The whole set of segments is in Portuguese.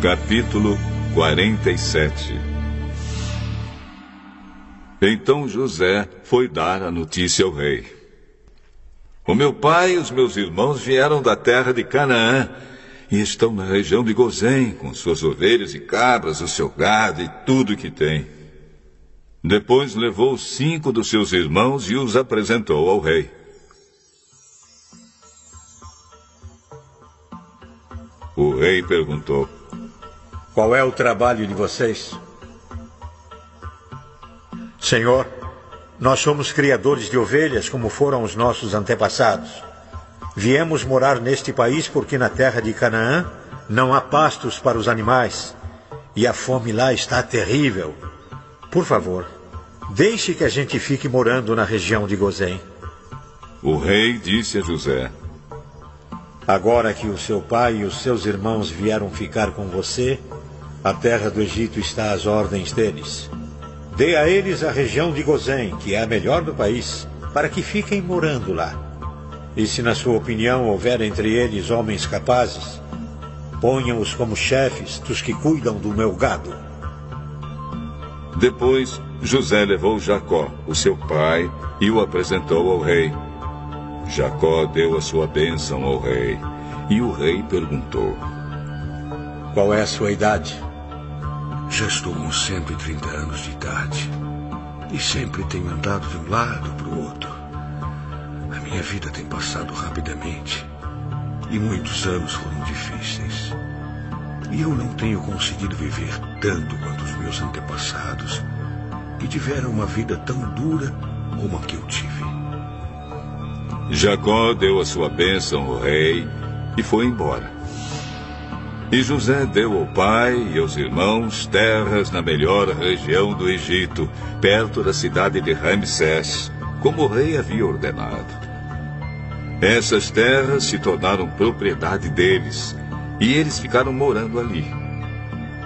Capítulo 47. Então José foi dar a notícia ao rei. O meu pai e os meus irmãos vieram da terra de Canaã e estão na região de Gozém, com suas ovelhas e cabras, o seu gado e tudo que tem. Depois levou 5 dos seus irmãos e os apresentou ao rei. O rei perguntou: qual é o trabalho de vocês? Senhor, nós somos criadores de ovelhas, como foram os nossos antepassados. Viemos morar neste país porque na terra de Canaã não há pastos para os animais, e a fome lá está terrível. Por favor, deixe que a gente fique morando na região de Gozém. O rei disse a José: agora que o seu pai e os seus irmãos vieram ficar com você, a terra do Egito está às ordens deles. Dê a eles a região de Gozém, que é a melhor do país, para que fiquem morando lá. E se na sua opinião houver entre eles homens capazes, ponham-os como chefes dos que cuidam do meu gado. Depois José levou Jacó, o seu pai, e o apresentou ao rei. Jacó deu a sua bênção ao rei, e o rei perguntou: qual é a sua idade? Já estou com 130 anos de idade, e sempre tenho andado de um lado para o outro. A minha vida tem passado rapidamente, e muitos anos foram difíceis. E eu não tenho conseguido viver tanto quanto os meus antepassados, que tiveram uma vida tão dura como a que eu tive. Jacó deu a sua bênção ao rei e foi embora. E José deu ao pai e aos irmãos terras na melhor região do Egito, perto da cidade de Ramsés, como o rei havia ordenado. Essas terras se tornaram propriedade deles, e eles ficaram morando ali.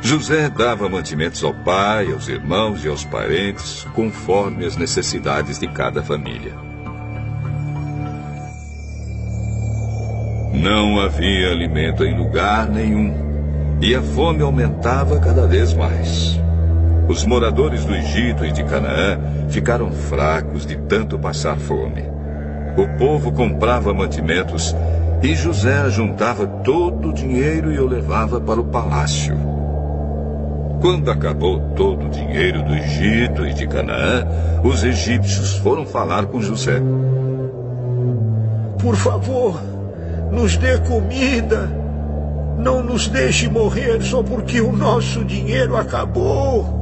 José dava mantimentos ao pai, aos irmãos e aos parentes, conforme as necessidades de cada família. Não havia alimento em lugar nenhum, e a fome aumentava cada vez mais. Os moradores do Egito e de Canaã ficaram fracos de tanto passar fome. O povo comprava mantimentos e José juntava todo o dinheiro e o levava para o palácio. Quando acabou todo o dinheiro do Egito e de Canaã, os egípcios foram falar com José. Por favor, nos dê comida. Não nos deixe morrer só porque o nosso dinheiro acabou.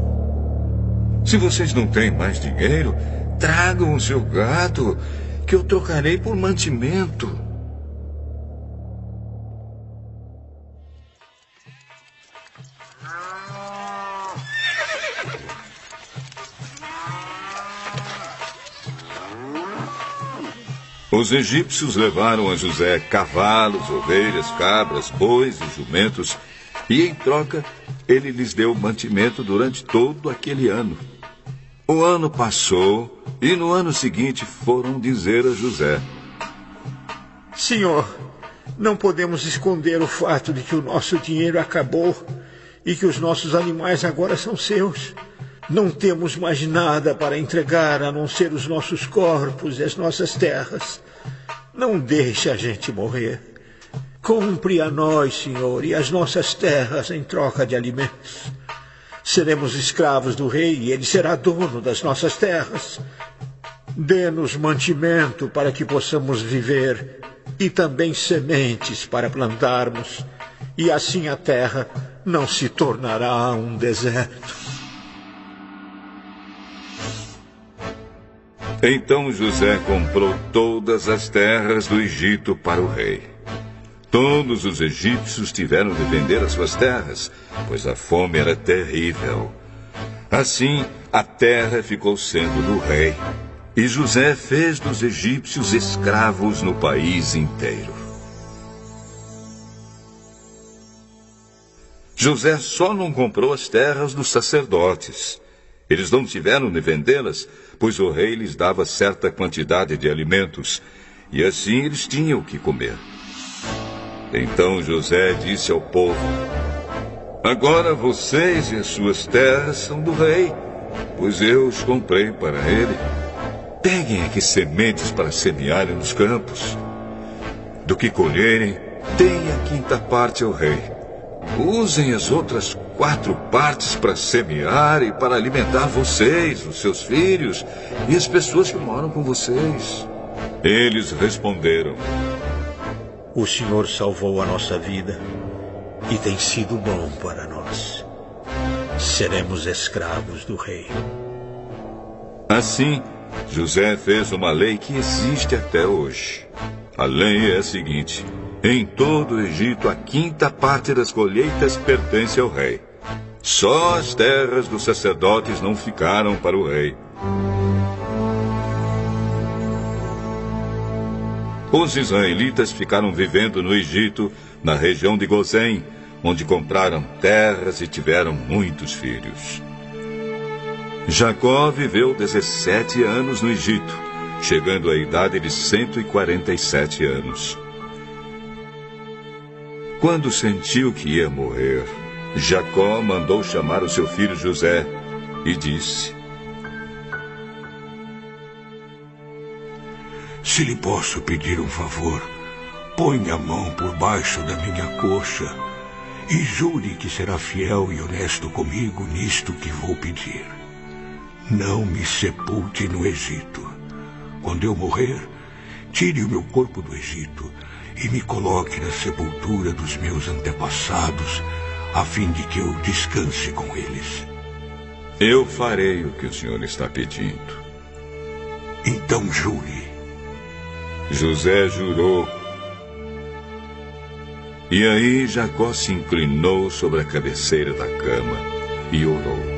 Se vocês não têm mais dinheiro, tragam o seu gado, que eu trocarei por mantimento. Os egípcios levaram a José cavalos, ovelhas, cabras, bois e jumentos, e em troca ele lhes deu mantimento durante todo aquele ano. O ano passou, e no ano seguinte foram dizer a José: Senhor, não podemos esconder o fato de que o nosso dinheiro acabou e que os nossos animais agora são seus. Não temos mais nada para entregar a não ser os nossos corpos e as nossas terras. Não deixe a gente morrer. Compre a nós, Senhor, e as nossas terras em troca de alimentos. Seremos escravos do rei e ele será dono das nossas terras. Dê-nos mantimento para que possamos viver e também sementes para plantarmos, e assim a terra não se tornará um deserto. Então José comprou todas as terras do Egito para o rei. Todos os egípcios tiveram de vender as suas terras, pois a fome era terrível. Assim, a terra ficou sendo do rei. E José fez dos egípcios escravos no país inteiro. José só não comprou as terras dos sacerdotes. Eles não tiveram de vendê-las, pois o rei lhes dava certa quantidade de alimentos, e assim eles tinham o que comer. Então José disse ao povo: Agora vocês e as suas terras são do rei, pois eu os comprei para ele. Peguem aqui sementes para semearem nos campos. Do que colherem, deem a quinta parte ao rei. Usem as outras 4 partes para semear e para alimentar vocês, os seus filhos e as pessoas que moram com vocês. Eles responderam: O Senhor salvou a nossa vida e tem sido bom para nós. Seremos escravos do rei. Assim, José fez uma lei que existe até hoje. A lei é a seguinte: em todo o Egito, a quinta parte das colheitas pertence ao rei. Só as terras dos sacerdotes não ficaram para o rei. Os israelitas ficaram vivendo no Egito, na região de Gozém, onde compraram terras e tiveram muitos filhos. Jacó viveu 17 anos no Egito, chegando à idade de 147 anos. Quando sentiu que ia morrer, Jacó mandou chamar o seu filho José e disse: Se lhe posso pedir um favor, ponha a mão por baixo da minha coxa e jure que será fiel e honesto comigo nisto que vou pedir. Não me sepulte no Egito. Quando eu morrer, tire o meu corpo do Egito e me coloque na sepultura dos meus antepassados, a fim de que eu descanse com eles. Eu farei o que o senhor está pedindo. Então jure. José jurou. E aí Jacó se inclinou sobre a cabeceira da cama e orou: